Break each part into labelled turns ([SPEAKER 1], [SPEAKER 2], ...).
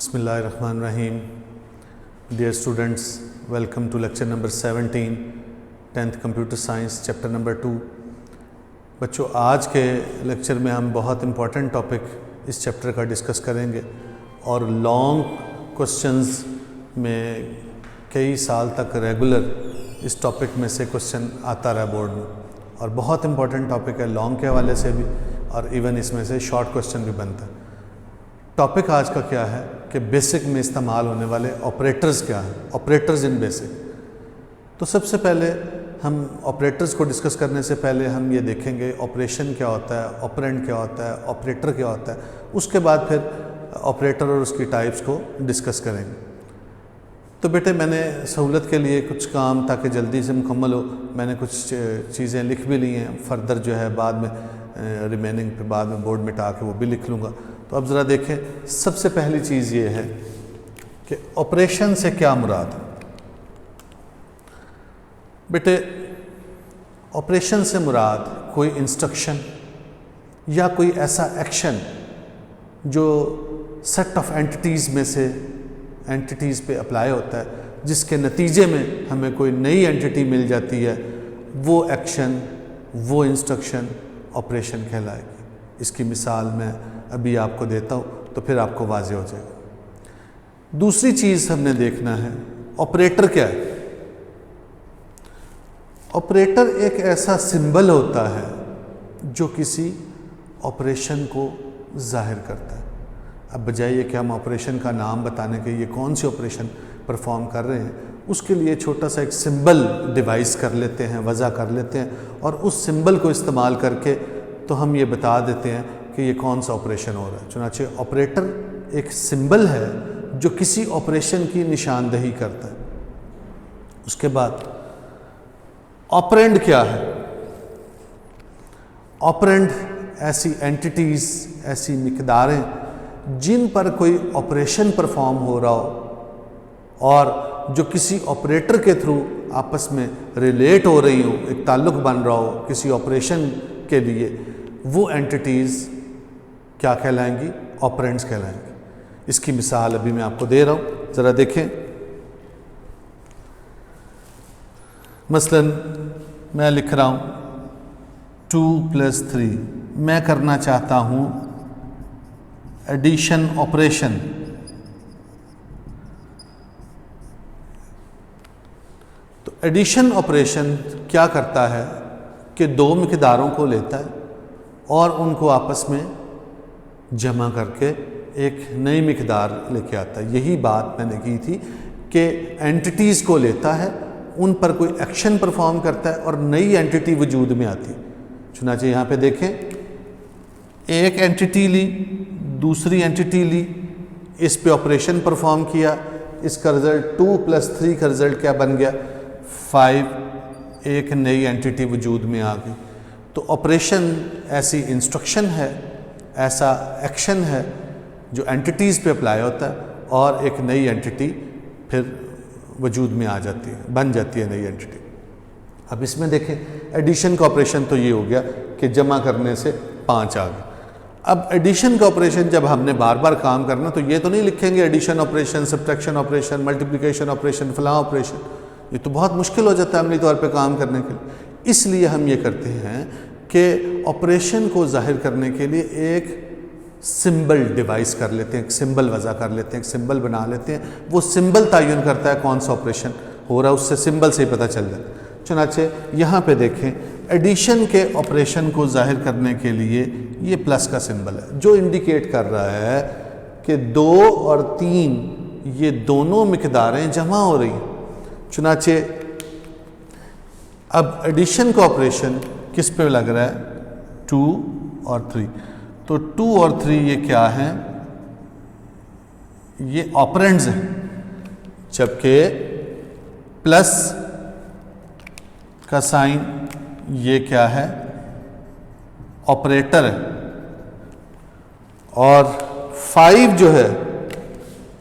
[SPEAKER 1] Bismillahirrahmanirrahim. Dear students, welcome to lecture number 17, 10th Computer Science, chapter number 2. बच्चों, आज के lecture में हम बहुत इम्पॉर्टेंट टॉपिक इस चैप्टर का डिस्कस करेंगे और लॉन्ग क्वेश्चंस में कई साल तक रेगुलर इस टॉपिक में से क्वेश्चन आता रहा बोर्ड में और बहुत इम्पॉर्टेंट टॉपिक है लॉन्ग के हवाले से भी और इवन इसमें से शॉर्ट क्वेश्चन भी बनता है। टॉपिक आज का क्या है कि बेसिक में इस्तेमाल होने वाले ऑपरेटर्स क्या हैं, ऑपरेटर्स इन बेसिक। तो सबसे पहले हम ऑपरेटर्स को डिस्कस करने से पहले हम ये देखेंगे ऑपरेशन क्या होता है, ऑपरेंड क्या होता है, ऑपरेटर क्या होता है। उसके बाद फिर ऑपरेटर और उसकी टाइप्स को डिस्कस करेंगे। तो बेटे, मैंने सहूलत के लिए कुछ काम ताकि जल्दी से मुकम्मल हो, मैंने कुछ चीज़ें लिख भी ली हैं। फर्दर जो है बाद में रिमेनिंग पे बाद में बोर्ड मिटा के वो भी लिख लूँगा। तो अब ज़रा देखें, सबसे पहली चीज़ ये है कि ऑपरेशन से क्या मुराद है। बेटे, ऑपरेशन से मुराद कोई इंस्ट्रक्शन या कोई ऐसा एक्शन जो सेट ऑफ एंटिटीज़ में से एंटिटीज़ पे अप्लाई होता है, जिसके नतीजे में हमें कोई नई एंटिटी मिल जाती है, वो एक्शन, वो इंस्ट्रक्शन ऑपरेशन कहलाएगी। इसकी मिसाल मैं अभी आपको देता हूँ तो फिर आपको वाज़ेह हो जाएगा। दूसरी चीज़ हमने देखना है ऑपरेटर क्या है। ऑपरेटर एक ऐसा सिंबल होता है जो किसी ऑपरेशन को जाहिर करता है। अब बजाय ये कि हम ऑपरेशन का नाम बताने के ये कौन सी ऑपरेशन परफॉर्म कर रहे हैं, उसके लिए छोटा सा एक सिंबल डिवाइस कर लेते हैं, वज़ा कर लेते हैं और उस सिंबल को इस्तेमाल करके तो हम ये बता देते हैं कि ये कौन सा ऑपरेशन हो रहा है। चुनांचे ऑपरेटर एक सिंबल है जो किसी ऑपरेशन की निशानदही करता है। उसके बाद ऑपरेंड क्या है। ऑपरेंड ऐसी एंटिटीज़, ऐसी मिकदारें जिन पर कोई ऑपरेशन परफॉर्म हो रहा हो और जो किसी ऑपरेटर के थ्रू आपस में रिलेट हो रही हो, एक ताल्लुक़ बन रहा हो किसी ऑपरेशन के लिए, वो एंटिटीज़ क्या कहलाएंगी, ऑपरेंड्स कहलाएंगी। इसकी मिसाल अभी मैं आपको दे रहा हूँ, ज़रा देखें। मसलन मैं लिख रहा हूँ 2 + 3, मैं करना चाहता हूँ एडिशन ऑपरेशन। तो एडिशन ऑपरेशन क्या करता है कि दो मिकदारों को लेता है और उनको आपस में जमा करके एक नई मिकदार लेके आता है। यही बात मैंने की थी कि एंटिटीज़ को लेता है, उन पर कोई एक्शन परफॉर्म करता है और नई एंटिटी वजूद में आती है। चुनांचे यहाँ पे देखें, एक एंटिटी ली, दूसरी एंटिटी ली, इस पे ऑपरेशन परफॉर्म किया, इसका रिज़ल्ट 2 + 3 का रिज़ल्ट क्या बन गया, 5। एक नई एंटिटी वजूद में आ गई। तो ऑपरेशन ऐसी इंस्ट्रक्शन है, ऐसा एक्शन है जो एंटिटीज़ पे अप्लाई होता है और एक नई एंटिटी फिर वजूद में आ जाती है, बन जाती है नई एंटिटी। अब इसमें देखें, एडिशन का ऑपरेशन तो ये हो गया कि जमा करने से 5 आ गए। अब एडिशन का ऑपरेशन जब हमने बार बार काम करना तो ये तो नहीं लिखेंगे addition operation, subtraction operation, multiplication operation, फलां ऑपरेशन। ये तो बहुत मुश्किल हो जाता है अमली तौर पे काम करने के लिए। इसलिए हम ये करते हैं कि ऑपरेशन को जाहिर करने के लिए एक सिंबल डिवाइस कर लेते हैं, एक सिंबल वज़ा कर लेते हैं, एक सिंबल बना लेते हैं। वो सिंबल तयन करता है कौन सा ऑपरेशन हो रहा है, उससे सिंबल से ही पता चल जाता है। चुनांचे यहाँ पे देखें, एडिशन के ऑपरेशन को जाहिर करने के लिए ये प्लस का सिंबल है जो इंडिकेट कर रहा है कि 2 और 3 ये दोनों मिकदारें जमा हो रही हैं। चुनांचे अब एडिशन का ऑपरेशन किस पे लग रहा है, 2 और 3। तो 2 और 3 ये क्या हैं, ये ऑपरेंड्स हैं, जबकि प्लस का साइन ये क्या है, ऑपरेटर है। और 5 जो है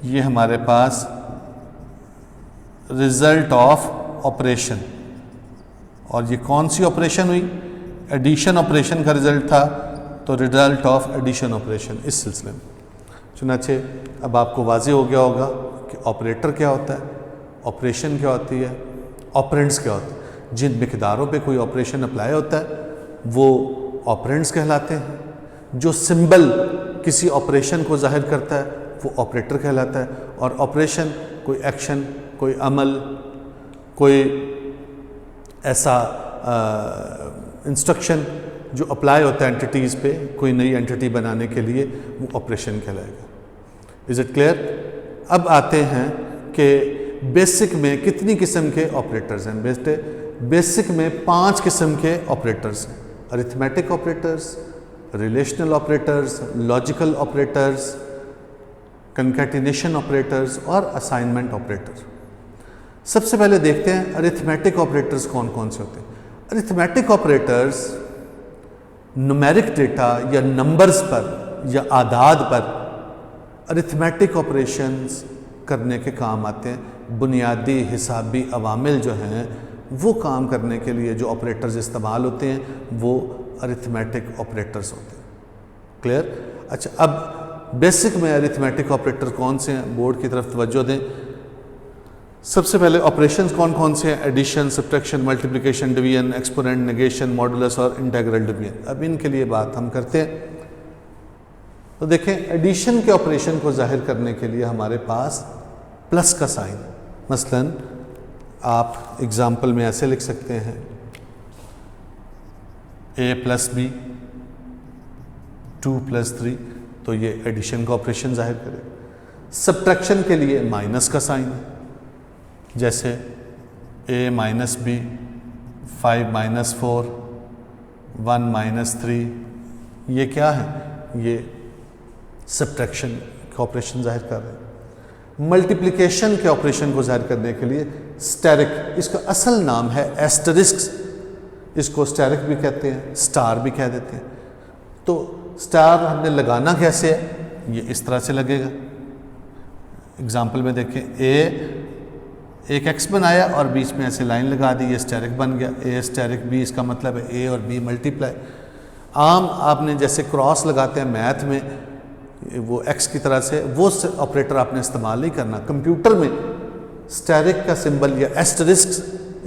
[SPEAKER 1] ये हमारे पास रिजल्ट ऑफ ऑपरेशन। और ये कौन सी ऑपरेशन हुई, एडिशन ऑपरेशन का रिजल्ट था, तो रिजल्ट ऑफ एडिशन ऑपरेशन इस सिलसिले में। चुनाचे अब आपको वाज़ेह हो गया होगा कि ऑपरेटर क्या होता है, ऑपरेशन क्या होती है, ऑपरेंड्स क्या होते हैं। जिन मिकदारों पे कोई ऑपरेशन अप्लाई होता है वो ऑपरेंड्स कहलाते हैं। जो सिंबल किसी ऑपरेशन को जाहिर करता है वो ऑपरेटर कहलाता है। और ऑपरेशन कोई एक्शन, कोई अमल, कोई ऐसा इंस्ट्रक्शन जो अप्लाई होता है एंटिटीज़ पे, कोई नई एंटिटी बनाने के लिए, वो ऑपरेशन कहलाएगा। Is it clear? अब आते हैं कि बेसिक में कितनी किस्म के ऑपरेटर्स हैं। बेसिक में 5 किस्म के ऑपरेटर्स हैं। Arithmetic operators, relational operators, logical operators, concatenation operators और असाइनमेंट ऑपरेटर। सबसे पहले देखते हैं अरिथमेटिक ऑपरेटर्स कौन कौन से होते हैं। अरिथमेटिक ऑपरेटर्स न्यूमेरिक डेटा या नंबर्स पर या आदाद पर अरिथमेटिक ऑपरेशंस करने के काम आते हैं। बुनियादी हिसाबी अवामिल जो हैं वो काम करने के लिए जो ऑपरेटर्स इस्तेमाल होते हैं वो अरिथमेटिक ऑपरेटर्स होते हैं। क्लियर? अच्छा, अब बेसिक में अरिथमेटिक ऑपरेटर कौन से हैं, बोर्ड की तरफ तवज्जो दें। सबसे पहले ऑपरेशंस कौन कौन से हैं? Addition, subtraction, multiplication, division, exponent, negation, modulus और इंटीग्रल डिवीजन। अब इनके लिए बात हम करते हैं। तो देखें, एडिशन के ऑपरेशन को जाहिर करने के लिए हमारे पास प्लस का साइन, मसलन आप एग्जाम्पल में ऐसे लिख सकते हैं a + b 2 + 3, तो ये एडिशन का ऑपरेशन जाहिर करेगा। सब्ट्रैक्शन के लिए माइनस का साइन है, जैसे a - b 5 - 4 1 - 3, ये क्या है? ये सब्ट्रैक्शन का ऑपरेशन जाहिर कर रहे हैं। मल्टीप्लिकेशन के ऑपरेशन को जाहिर करने के लिए स्टेरिक, इसका असल नाम है एस्टरिस्क, इसको स्टेरिक भी कहते हैं, स्टार भी कह देते हैं। तो स्टार हमने लगाना कैसे है? ये इस तरह से लगेगा। एग्जाम्पल में देखें, एक एक्स बनाया और बीच में ऐसे लाइन लगा दी, ये स्टेरिक बन गया। ए स्टेरिक बी, इसका मतलब है ए और बी मल्टीप्लाई। आम आपने जैसे क्रॉस लगाते हैं मैथ में, वो एक्स की तरह से, वो ऑपरेटर आपने इस्तेमाल नहीं करना। कंप्यूटर में स्टेरिक का सिंबल या एस्टरिस्क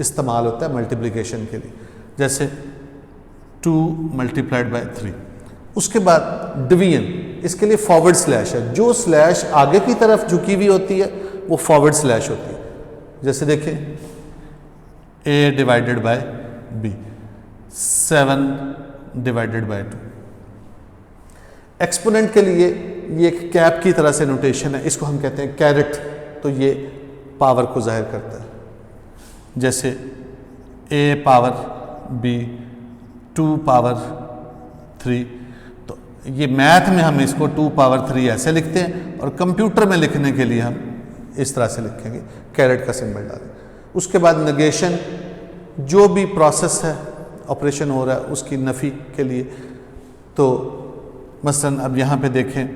[SPEAKER 1] इस्तेमाल होता है मल्टीप्लिकेशन के लिए, जैसे 2 × 3। उसके बाद डिवीजन, इसके लिए फॉरवर्ड स्लैश है। जो स्लैश आगे की तरफ झुकी हुई होती है वो फॉरवर्ड स्लैश होती है। जैसे देखें, a / b 7 / 2। एक्सपोनेंट के लिए ये एक कैप की तरह से नोटेशन है, इसको हम कहते हैं कैरेट, तो ये पावर को जाहिर करता है। जैसे a / b 2 / 3, तो ये मैथ में हम इसको 2 / 3 ऐसे लिखते हैं, और कंप्यूटर में लिखने के लिए हम इस तरह से लिखेंगे, कैरेट का सिंबल डालें। उसके बाद नेगेशन, जो भी प्रोसेस है, ऑपरेशन हो रहा है, उसकी नफ़ी के लिए। तो मसलन अब यहाँ पे देखें,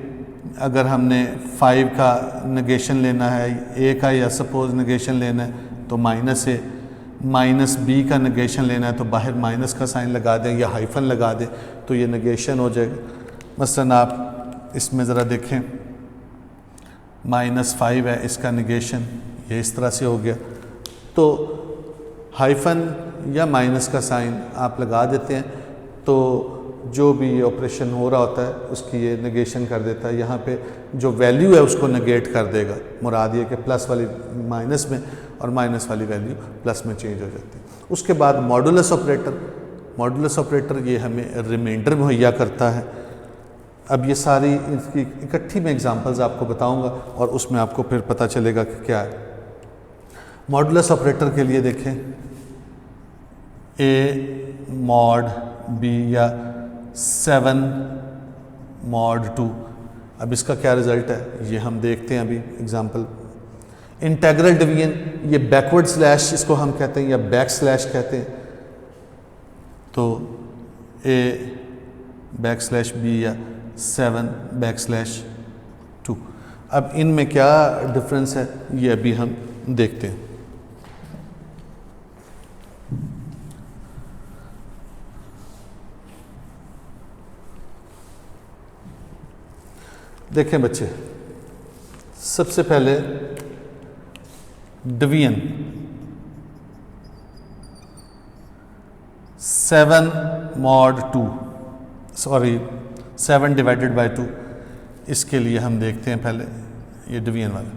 [SPEAKER 1] अगर हमने 5 का नेगेशन लेना है, a का या सपोज नेगेशन लेना है तो -a, -b का नेगेशन लेना है तो बाहर माइनस का साइन लगा दें या हाइफन लगा दें, तो ये नेगेशन हो जाएगा। मसलन आप इसमें ज़रा देखें, -5 है, इसका नेगेशन ये इस तरह से हो गया। तो हाइफन या माइनस का साइन आप लगा देते हैं, तो जो भी ये ऑपरेशन हो रहा होता है उसकी ये नेगेशन कर देता है। यहाँ पे जो वैल्यू है उसको नेगेट कर देगा। मुराद ये कि प्लस वाली माइनस में और माइनस वाली वैल्यू प्लस में चेंज हो जाती है। उसके बाद मॉडुलस ऑपरेटर, मॉडुलस ऑपरेटर ये हमें रिमाइंडर मुहैया करता है। अब ये सारी इसकी इकट्ठी में एग्जांपल्स आपको बताऊंगा और उसमें आपको फिर पता चलेगा कि क्या है। मॉडुलस ऑपरेटर के लिए देखें, a mod b या 7 mod 2, अब इसका क्या रिज़ल्ट है ये हम देखते हैं अभी एग्जांपल। इंटीग्रल डिवीजन, ये बैकवर्ड स्लैश इसको हम कहते हैं या बैक स्लैश कहते हैं। तो a/b या 7/2। अब इनमें क्या डिफरेंस है ये अभी हम देखते हैं। देखें बच्चे, सबसे पहले division 7 mod 2, sorry 7 divided by 2, इसके लिए हम देखते हैं पहले ये डिवीजन वाला।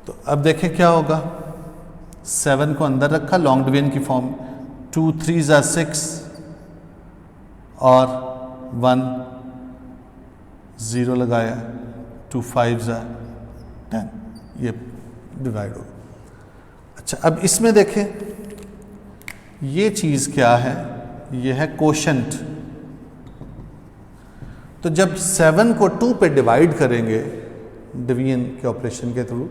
[SPEAKER 1] तो अब देखें क्या होगा, 7 को अंदर रखा लॉन्ग डिवीजन की फॉर्म, 2 3 = 6 और 1 0 लगाया, 2 5 = 10, ये डिवाइड हो। अच्छा, अब इसमें देखें ये चीज़ क्या है, ये है कोशेंट। तो जब 7 को 2 पे डिवाइड करेंगे डिवीजन के ऑपरेशन के थ्रू,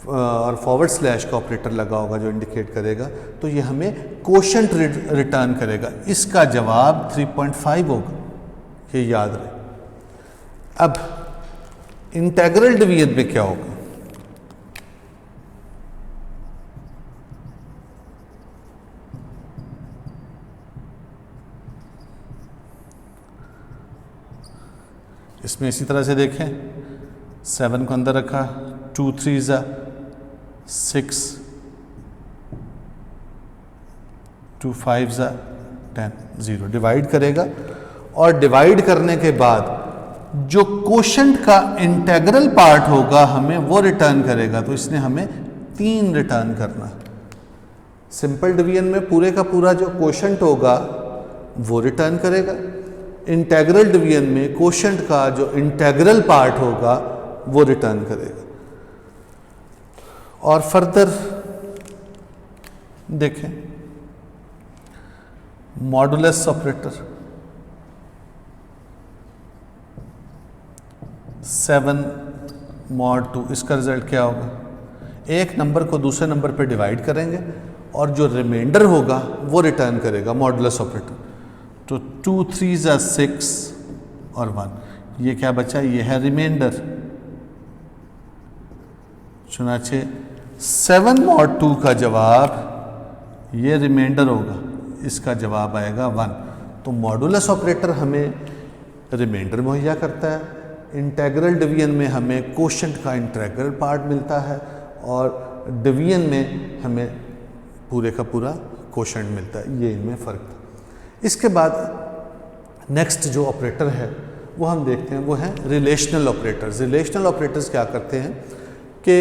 [SPEAKER 1] और फॉरवर्ड स्लैश का ऑपरेटर लगा होगा जो इंडिकेट करेगा, तो ये हमें कोशेंट रिटर्न करेगा। इसका जवाब 3.5 होगा, ये याद रहे। अब इंटेग्रल डिवीजन में क्या होगा, इसमें इसी तरह से देखें, 7 को अंदर रखा, 2 3 = 6, 2 5 = 10, 0 डिवाइड करेगा। और डिवाइड करने के बाद जो कोशेंट का इंटेग्रल पार्ट होगा हमें वो रिटर्न करेगा। तो इसने हमें 3 रिटर्न करना है। सिंपल डिवीजन में पूरे का पूरा जो कोशेंट होगा वो रिटर्न करेगा, इंटेग्रल डिवीजन में कोशेंट का जो इंटेग्रल पार्ट होगा वो रिटर्न करेगा। और फर्दर देखें मॉडुलस ऑपरेटर, 7 mod 2, इसका रिजल्ट क्या होगा, एक नंबर को दूसरे नंबर पे डिवाइड करेंगे और जो रिमाइंडर होगा वो रिटर्न करेगा मॉडुलस ऑपरेटर। तो 2 3 = 6 और 1, ये क्या बचा, ये है रिमाइंडर। चुनाचे 7 mod 2 का जवाब ये रिमाइंडर होगा, इसका जवाब आएगा 1। तो मॉडुलस ऑपरेटर हमें रिमाइंडर मुहैया करता है, इंटेग्रल डिवीजन में हमें कोशेंट का इंटेग्रल पार्ट मिलता है, और डिवीजन में हमें पूरे का पूरा कोशेंट मिलता है। ये इनमें फ़र्क था। इसके बाद नेक्स्ट जो ऑपरेटर है वो हम देखते हैं, वो है रिलेशनल ऑपरेटर्स। रिलेशनल ऑपरेटर्स क्या करते हैं कि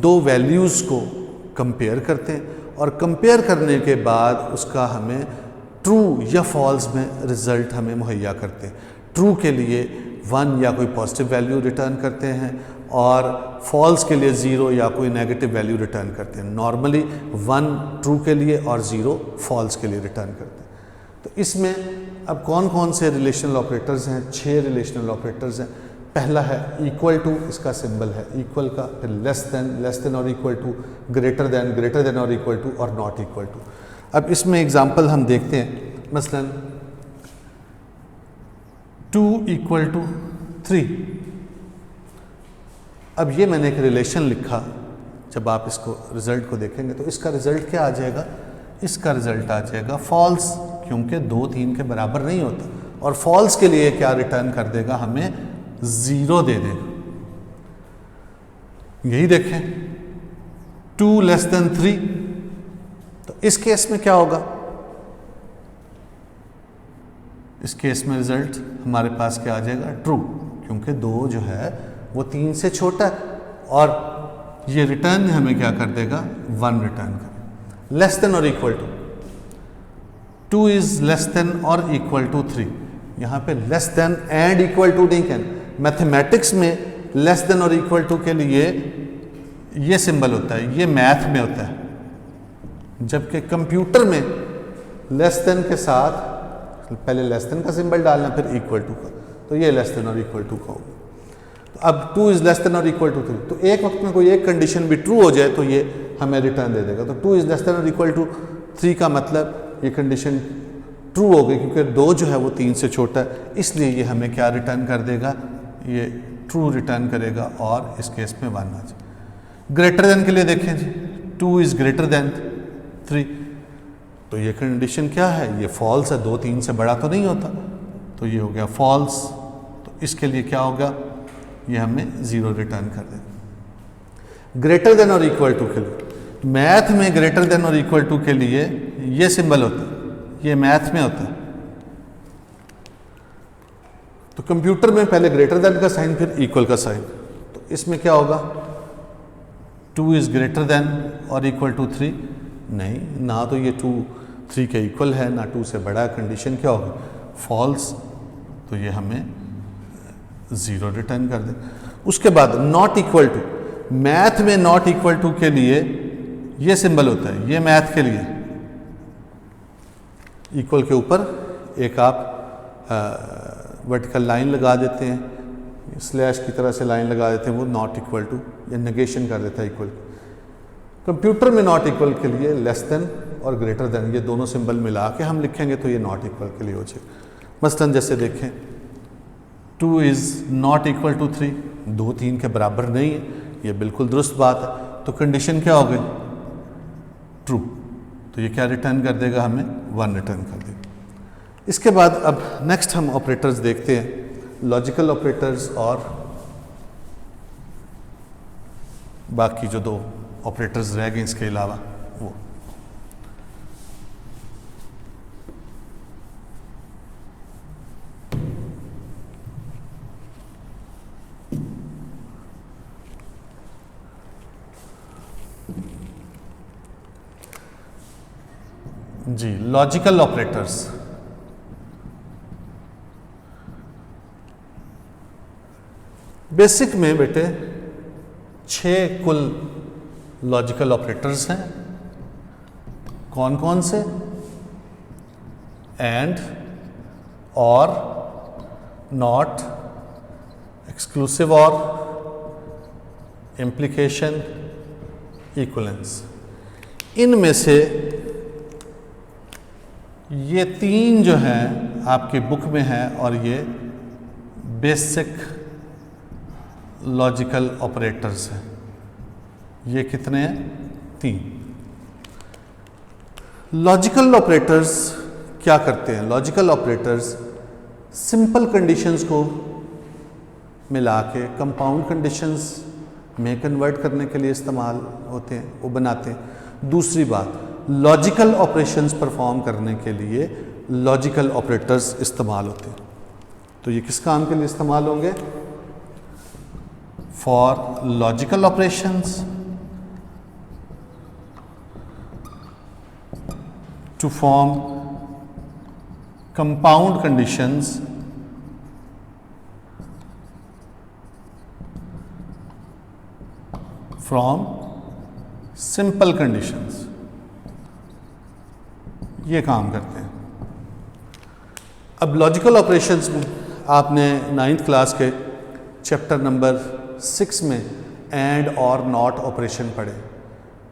[SPEAKER 1] दो वैल्यूज़ को कंपेयर करते हैं, और कंपेयर करने के बाद उसका हमें ट्रू या फॉल्स में रिज़ल्ट हमें मुहैया करते हैं। ट्रू के लिए 1 या कोई पॉजिटिव वैल्यू रिटर्न करते हैं, और फॉल्स के लिए 0 या कोई नेगेटिव वैल्यू रिटर्न करते हैं। नॉर्मली 1 ट्रू के लिए और 0 फॉल्स के लिए रिटर्न करते हैं। तो इसमें अब कौन कौन से रिलेशनल ऑपरेटर्स हैं, 6 रिलेशनल ऑपरेटर्स हैं। पहला है इक्वल टू, इसका सिंबल है इक्वल का, फिर लेस देन और इक्वल टू, ग्रेटर देन और इक्वल टू, और नॉट इक्वल टू। अब इसमें एग्जांपल हम देखते हैं, मसलन 2 = 3। अब ये मैंने एक रिलेशन लिखा, जब आप इसको रिजल्ट को देखेंगे तो इसका रिजल्ट क्या आ जाएगा, इसका रिजल्ट आ जाएगा फॉल्स, क्योंकि 2 3 के बराबर नहीं होता। और फॉल्स के लिए क्या रिटर्न कर देगा, हमें 0 दे देगा। यही देखें 2 < 3, तो इस केस में क्या होगा, इस केस में रिजल्ट हमारे पास क्या आ जाएगा, ट्रू, क्योंकि 2 जो है वो 3 से छोटा है, और ये रिटर्न हमें क्या कर देगा, 1 रिटर्न करेगा। लेस देन और equal to, 2 is less than और इक्वल टू 3। यहाँ पे less than and equal to नहीं कहना। मैथमेटिक्स में लेस देन और इक्वल टू के लिए ये सिंबल होता है, ये मैथ में होता है, जबकि कंप्यूटर में लेस देन के साथ पहले लेस देन का सिंबल डालना, फिर इक्वल टू का। तो ये लेस देन और इक्वल टू का होगा। तो अब 2 इज लेस देन और इक्वल टू 3, तो एक वक्त में कोई एक कंडीशन भी ट्रू हो जाए तो ये हमें रिटर्न दे देगा। तो 2 इज लेस देन और इक्वल टू 3 का मतलब ये कंडीशन ट्रू हो गई, क्योंकि 2 जो है वो 3 से छोटा है, इसलिए ये हमें क्या रिटर्न कर देगा, ये ट्रू रिटर्न करेगा, और इस केस में 1 आ जाए। ग्रेटर देन के लिए देखें जी, 2 इज ग्रेटर देन 3, तो ये कंडीशन क्या है, ये फॉल्स है, 2 3 से बड़ा तो नहीं होता, तो ये हो गया फॉल्स। तो इसके लिए क्या होगा, ये हमें 0 रिटर्न कर देगा। ग्रेटर देन और इक्वल टू के लिए, मैथ में ग्रेटर देन और इक्वल टू के लिए ये सिंबल होता है, ये मैथ में होता है। तो कंप्यूटर में पहले ग्रेटर देन का साइन फिर इक्वल का साइन। तो इसमें क्या होगा, 2 इज ग्रेटर देन और इक्वल टू 3, नहीं, ना तो ये 2 3 के इक्वल है, ना 2 से बड़ा है। कंडीशन क्या होगी, फॉल्स, तो ये हमें 0 रिटर्न कर दे। उसके बाद नॉट इक्वल टू, मैथ में नॉट इक्वल टू के लिए ये सिंबल होता है, ये मैथ के लिए इक्वल के ऊपर एक आप वर्टिकल लाइन लगा देते हैं, स्लैश की तरह से लाइन लगा देते हैं, वो नॉट इक्वल टू या नेगेशन कर देता है इक्वल। कंप्यूटर में नॉट इक्वल के लिए लेस देन और ग्रेटर देन, ये दोनों सिंबल मिला के हम लिखेंगे तो ये नॉट इक्वल के लिए हो जाएगा। मसलन जैसे देखें, 2 इज़ नॉट इक्वल टू 3, 2 3 के बराबर नहीं है, ये बिल्कुल दुरुस्त बात है। तो कंडीशन क्या हो गई, ट्रू, तो ये क्या रिटर्न कर देगा, हमें 1 रिटर्न कर देगा। इसके बाद अब नेक्स्ट हम ऑपरेटर्स देखते हैं, लॉजिकल ऑपरेटर्स और बाकी जो 2 ऑपरेटर्स रह गए इसके अलावा वो। जी, लॉजिकल ऑपरेटर्स। बेसिक में बेटे 6 कुल लॉजिकल ऑपरेटर्स हैं। कौन कौन से, एंड, और, नॉट, एक्सक्लूसिव और, इम्प्लीकेशन, इक्विवेलेंस। इनमें से ये 3 जो हैं आपकी बुक में हैं और ये बेसिक लॉजिकल ऑपरेटर्स हैं। ये कितने हैं, 3। लॉजिकल ऑपरेटर्स क्या करते हैं, लॉजिकल ऑपरेटर्स सिंपल कंडीशंस को मिला के कंपाउंड कंडीशंस में कन्वर्ट करने के लिए इस्तेमाल होते हैं, वो बनाते हैं। दूसरी बात, लॉजिकल ऑपरेशंस परफॉर्म करने के लिए लॉजिकल ऑपरेटर्स इस्तेमाल होते हैं। तो ये किस काम के लिए इस्तेमाल होंगे, for logical operations, to form compound conditions, from simple conditions, ये काम करते हैं। अब लॉजिकल ऑपरेशंस में आपने 9th क्लास के चैप्टर नंबर 6 में एंड और नॉट ऑपरेशन पढ़े।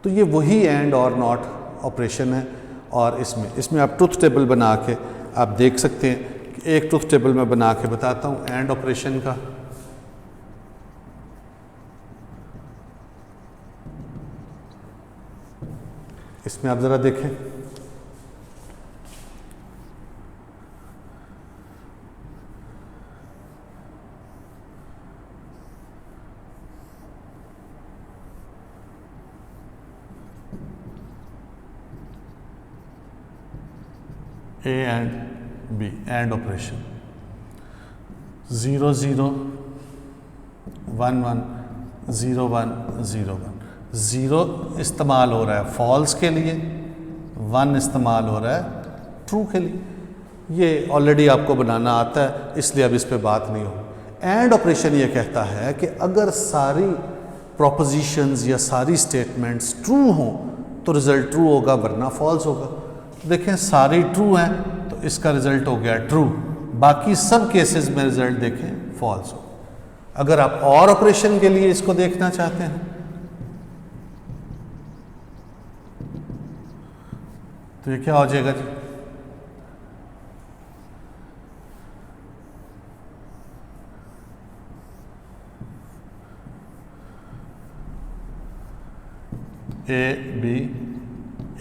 [SPEAKER 1] तो ये वही एंड और नॉट ऑपरेशन है, और इसमें आप ट्रुथ टेबल बना के आप देख सकते हैं कि एक ट्रुथ टेबल मैं बना के बताता हूँ एंड ऑपरेशन का। इसमें आप ज़रा देखें, A and B, and operation. 0 0 1 1 0 1 0 1, 0 इस्तेमाल हो रहा है फॉल्स के लिए, 1 इस्तेमाल हो रहा है ट्रू के लिए। ये ऑलरेडी आपको बनाना आता है, इसलिए अब इस पे बात नहीं हो। एंड ऑपरेशन ये कहता है कि अगर सारी प्रोपोजिशंस या सारी स्टेटमेंट्स ट्रू हों तो रिजल्ट ट्रू होगा, वरना फॉल्स होगा। देखें सारी ट्रू हैं तो इसका रिजल्ट हो गया ट्रू, बाकी सब केसेस में रिजल्ट देखें फॉल्स हो। अगर आप और ऑपरेशन के लिए इसको देखना चाहते हैं तो ये क्या हो जाएगा जी,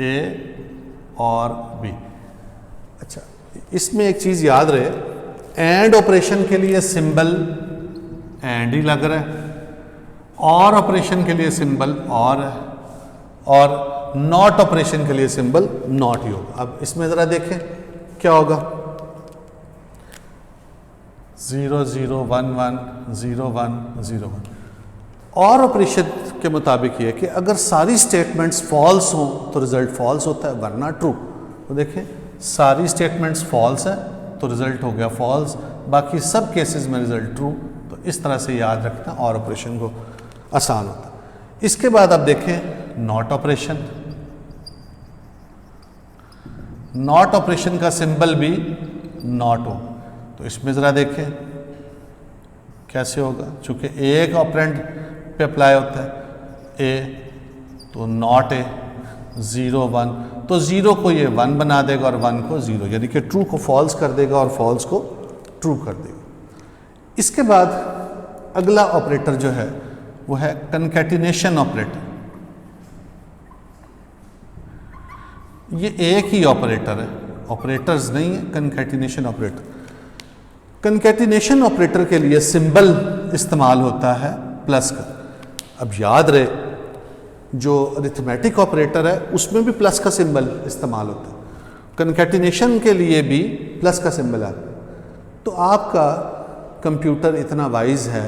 [SPEAKER 1] ए और बी। अच्छा, इसमें एक चीज़ याद रहे एंड ऑपरेशन के लिए सिंबल एंड ही लग रहा है, और ऑपरेशन के लिए सिंबल और है, और नॉट ऑपरेशन के लिए सिंबल नॉट ही होगा। अब इसमें ज़रा देखें क्या होगा, 0 0 1 1 0 1 0 1। और ऑपरेशन के मुताबिक ये है कि अगर सारी स्टेटमेंट्स फॉल्स हों तो रिजल्ट फॉल्स होता है, वरना ट्रू। तो देखें सारी स्टेटमेंट्स फॉल्स है तो रिजल्ट हो गया फॉल्स, बाकी सब केसेस में रिजल्ट ट्रू। तो इस तरह से याद रखना और ऑपरेशन को आसान होता है। इसके बाद आप देखें नॉट ऑपरेशन। नॉट ऑपरेशन का सिंबल भी नॉट हो, तो इसमें ज़रा देखें कैसे होगा। चूँकि एक ऑपरेंड पे अप्लाई होता है ए, तो नॉट ए 0 1, तो 0 को ये 1 बना देगा और 1 को 0, यानी कि ट्रू को फॉल्स कर देगा और फॉल्स को ट्रू कर देगा। इसके बाद अगला ऑपरेटर जो है वो है कनकैटिनेशन ऑपरेटर। ये एक ही ऑपरेटर है, ऑपरेटर्स नहीं है, कनकैटिनेशन ऑपरेटर। कनकैटिनेशन ऑपरेटर के लिए सिंबल इस्तेमाल होता है प्लस का। अब याद रहे जो अरिथमेटिक ऑपरेटर है उसमें भी प्लस का सिंबल इस्तेमाल होता है, कनकैटिनेशन के लिए भी प्लस का सिंबल आता है। तो आपका कंप्यूटर इतना वाइज है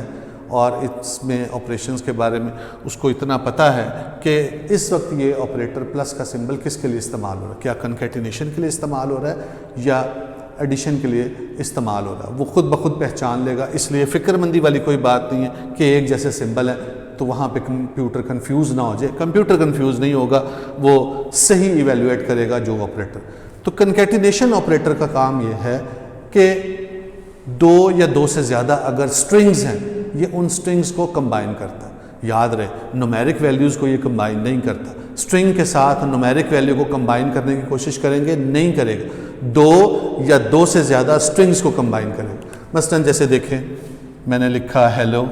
[SPEAKER 1] और इसमें ऑपरेशंस के बारे में उसको इतना पता है कि इस वक्त ये ऑपरेटर प्लस का सिंबल किसके लिए इस्तेमाल हो रहा है, क्या कनकैटिनेशन के लिए इस्तेमाल हो रहा है या एडिशन के लिए इस्तेमाल हो रहा है, वो खुद ब खुद पहचान लेगा। इसलिए फ़िक्रमंदी वाली कोई बात नहीं है कि एक जैसे सिंबल है तो वहाँ पे कंप्यूटर कंफ्यूज ना हो जाए। कंप्यूटर कंफ्यूज नहीं होगा, वो सही इवेल्युएट करेगा जो ऑपरेटर। तो कनकैटिनेशन ऑपरेटर का काम ये है कि 2 या 2 से ज़्यादा अगर स्ट्रिंग्स हैं, ये उन स्ट्रिंग्स को कंबाइन करता है। याद रहे न्यूमेरिक वैल्यूज़ को ये कंबाइन नहीं करता। स्ट्रिंग के साथ न्यूमेरिक वैल्यू को कंबाइन करने की कोशिश करेंगे, नहीं करेगा। 2 या 2 से ज़्यादा स्ट्रिंग्स को कंबाइन करेगा। मसलन जैसे देखें मैंने लिखा हेलो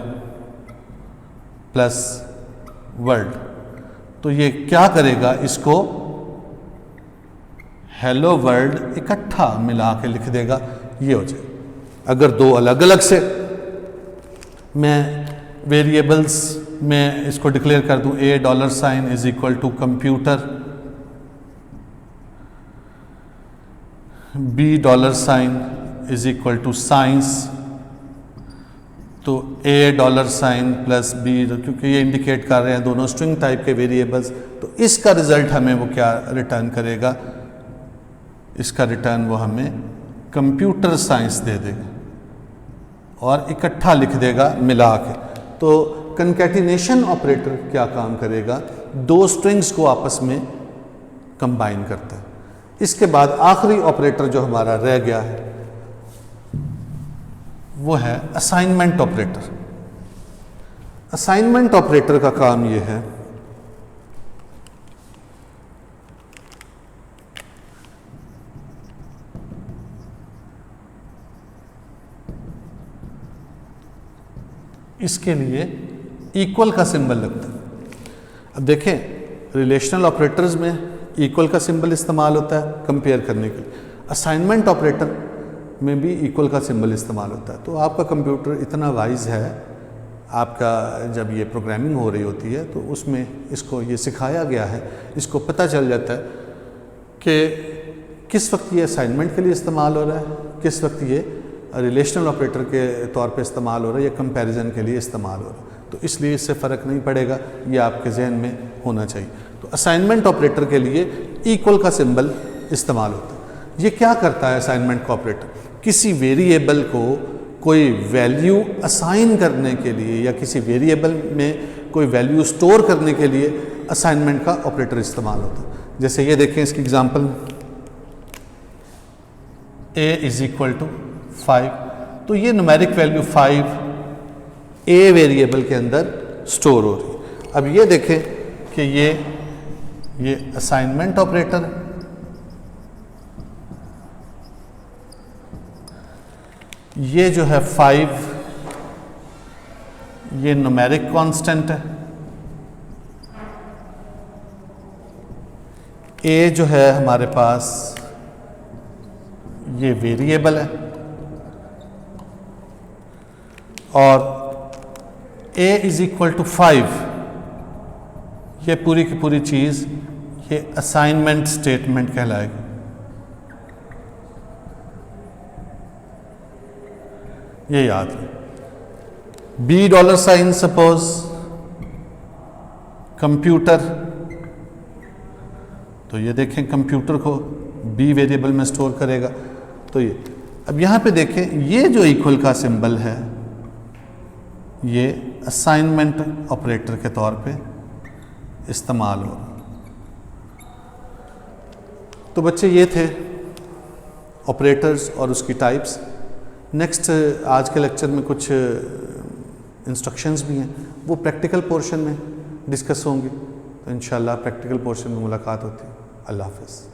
[SPEAKER 1] प्लस वर्ल्ड, तो ये क्या करेगा, इसको हेलो वर्ल्ड इकट्ठा मिला के लिख देगा, ये हो जाए। अगर 2 अलग अलग से मैं वेरिएबल्स में इसको डिक्लेयर कर दूं, $$ is equal to computer, $$ is equal to science, तो $$ प्लस B, क्योंकि ये इंडिकेट कर रहे हैं दोनों स्ट्रिंग टाइप के वेरिएबल्स, तो इसका रिजल्ट हमें वो क्या रिटर्न करेगा, इसका रिटर्न वो हमें कंप्यूटर साइंस दे देगा और इकट्ठा लिख देगा मिला के। तो कनकैटिनेशन ऑपरेटर क्या काम करेगा, 2 स्ट्रिंग्स को आपस में कंबाइन करता है। इसके बाद आखिरी ऑपरेटर जो हमारा रह गया है वो है असाइनमेंट ऑपरेटर। असाइनमेंट ऑपरेटर का काम ये है इसके लिए इक्वल का सिंबल लगता है। अब देखें रिलेशनल ऑपरेटर्स में इक्वल का सिंबल इस्तेमाल होता है कंपेयर करने के लिए, असाइनमेंट ऑपरेटर में भी इक्वल का सिंबल इस्तेमाल होता है। तो आपका कंप्यूटर इतना वाइज है, आपका जब ये प्रोग्रामिंग हो रही होती है तो उसमें इसको ये सिखाया गया है, इसको पता चल जाता है कि किस वक्त ये असाइनमेंट के लिए इस्तेमाल हो रहा है, किस वक्त ये रिलेशनल ऑपरेटर के तौर पे इस्तेमाल हो रहा है या कंपैरिजन के लिए इस्तेमाल हो रहा है। तो इसलिए इससे फ़र्क नहीं पड़ेगा, ये आपके जहन में होना चाहिए। तो असाइनमेंट ऑपरेटर के लिए इक्वल का सिंबल इस्तेमाल होता है। ये क्या करता है असाइनमेंट का ऑपरेटर, किसी वेरिएबल को कोई वैल्यू असाइन करने के लिए या किसी वेरिएबल में कोई वैल्यू स्टोर करने के लिए असाइनमेंट का ऑपरेटर इस्तेमाल होता है। जैसे ये देखें इसकी example, a is equal to 5, तो ये न्यूमेरिक वैल्यू 5 a वेरिएबल के अंदर स्टोर हो रही है। अब ये देखें कि ये असाइनमेंट ऑपरेटर, ये जो है 5 ये न्यूमेरिक कांस्टेंट है, a जो है हमारे पास ये वेरिएबल है, और a इज इक्वल टू 5, ये पूरी की पूरी चीज़ ये असाइनमेंट स्टेटमेंट कहलाएगी। ये याद है। B dollar sign suppose computer, तो ये देखें कंप्यूटर को बी वेरिएबल में स्टोर करेगा। तो ये अब यहाँ पे देखें, ये जो इक्वल का सिंबल है ये असाइनमेंट ऑपरेटर के तौर पे इस्तेमाल हो रहा। तो बच्चे ये थे ऑपरेटर्स और उसकी टाइप्स। नेक्स्ट आज के लेक्चर में कुछ इंस्ट्रक्शंस भी हैं, वो प्रैक्टिकल पोर्शन में डिस्कस होंगी। तो इंशाल्लाह प्रैक्टिकल पोर्शन में मुलाकात होती है। अल्लाह हाफ़िज़।